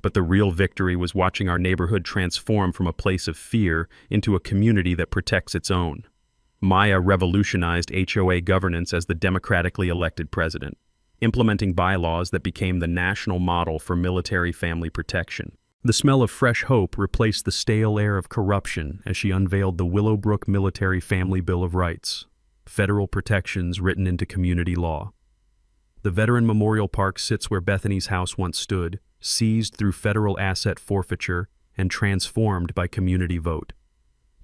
S1: But the real victory was watching our neighborhood transform from a place of fear into a community that protects its own. Maya revolutionized HOA governance as the democratically elected president, implementing bylaws that became the national model for military family protection. The smell of fresh hope replaced the stale air of corruption as she unveiled the Willowbrook Military Family Bill of Rights, federal protections written into community law. The Veteran Memorial Park sits where Bethany's house once stood, seized through federal asset forfeiture and transformed by community vote.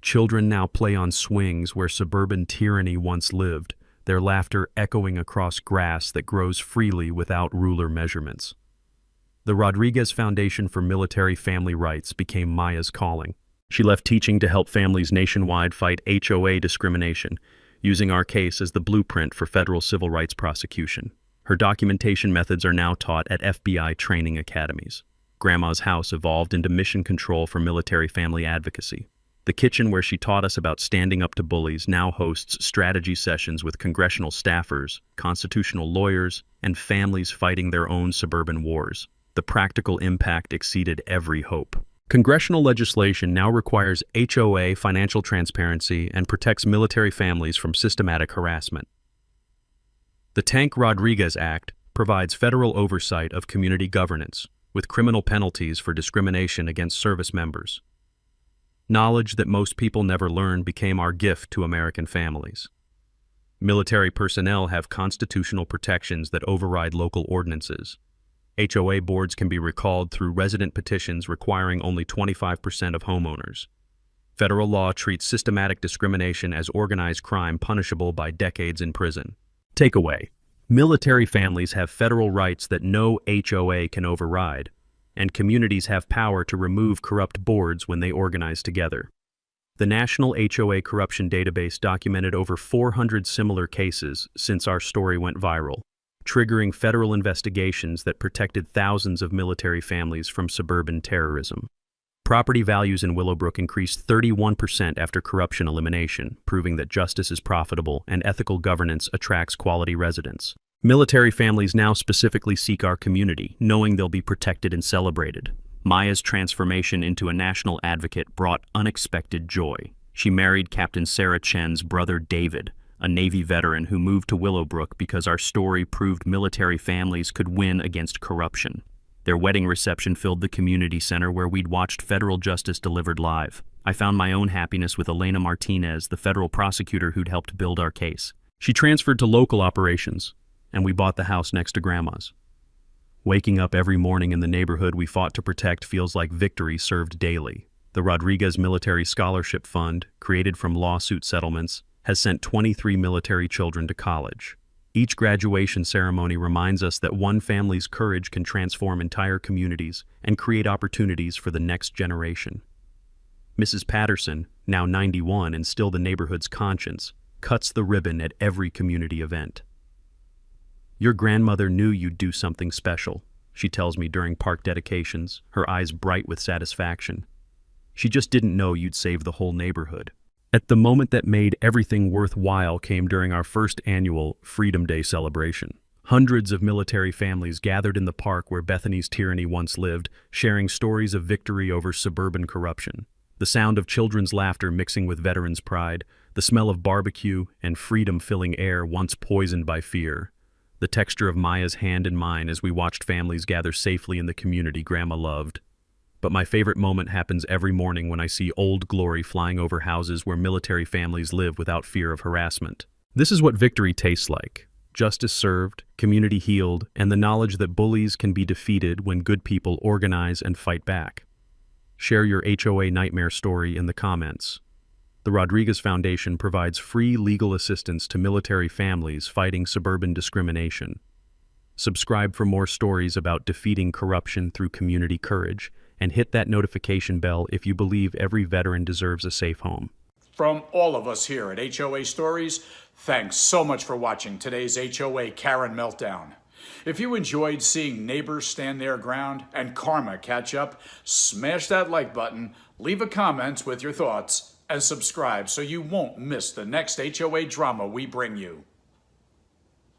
S1: Children now play on swings where suburban tyranny once lived, their laughter echoing across grass that grows freely without ruler measurements. The Rodriguez Foundation for Military Family Rights became Maya's calling. She left teaching to help families nationwide fight HOA discrimination, using our case as the blueprint for federal civil rights prosecution. Her documentation methods are now taught at FBI training academies. Grandma's house evolved into mission control for military family advocacy. The kitchen where she taught us about standing up to bullies now hosts strategy sessions with congressional staffers, constitutional lawyers, and families fighting their own suburban wars. The practical impact exceeded every hope. Congressional legislation now requires HOA financial transparency and protects military families from systematic harassment. The Tank Rodriguez Act provides federal oversight of community governance, with criminal penalties for discrimination against service members. Knowledge that most people never learn became our gift to American families. Military personnel have constitutional protections that override local ordinances. HOA boards can be recalled through resident petitions requiring only 25% of homeowners. Federal law treats systematic discrimination as organized crime punishable by decades in prison. Takeaway: military families have federal rights that no HOA can override, and communities have power to remove corrupt boards when they organize together. The National HOA Corruption Database documented over 400 similar cases since our story went viral, triggering federal investigations that protected thousands of military families from suburban terrorism. Property values in Willowbrook increased 31% after corruption elimination, proving that justice is profitable and ethical governance attracts quality residents. Military families now specifically seek our community, knowing they'll be protected and celebrated. Maya's transformation into a national advocate brought unexpected joy. She married Captain Sarah Chen's brother David, a Navy veteran who moved to Willowbrook because our story proved military families could win against corruption. Their wedding reception filled the community center where we'd watched federal justice delivered live. I found my own happiness with Elena Martinez, the federal prosecutor who'd helped build our case. She transferred to local operations, and we bought the house next to Grandma's. Waking up every morning in the neighborhood we fought to protect feels like victory served daily. The Rodriguez Military Scholarship Fund, created from lawsuit settlements, has sent 23 military children to college. Each graduation ceremony reminds us that one family's courage can transform entire communities and create opportunities for the next generation. Mrs. Patterson, now 91 and still the neighborhood's conscience, cuts the ribbon at every community event. "Your grandmother knew you'd do something special," she tells me during park dedications, her eyes bright with satisfaction. "She just didn't know you'd save the whole neighborhood." At the moment that made everything worthwhile came during our first annual Freedom Day celebration. Hundreds of military families gathered in the park where Bethany's tyranny once lived, sharing stories of victory over suburban corruption. The sound of children's laughter mixing with veterans' pride, the smell of barbecue and freedom filling air once poisoned by fear. The texture of Maya's hand in mine as we watched families gather safely in the community Grandma loved. But my favorite moment happens every morning when I see Old Glory flying over houses where military families live without fear of harassment. This is what victory tastes like: justice served, community healed, and the knowledge that bullies can be defeated when good people organize and fight back. Share your HOA nightmare story in the comments. The Rodriguez Foundation provides free legal assistance to military families fighting suburban discrimination. Subscribe for more stories about defeating corruption through community courage, and hit that notification bell if you believe every veteran deserves a safe home.
S2: From all of us here at HOA Stories, thanks so much for watching today's HOA Karen Meltdown. If you enjoyed seeing neighbors stand their ground and karma catch up, smash that like button, leave a comment with your thoughts, and subscribe so you won't miss the next HOA drama we bring you.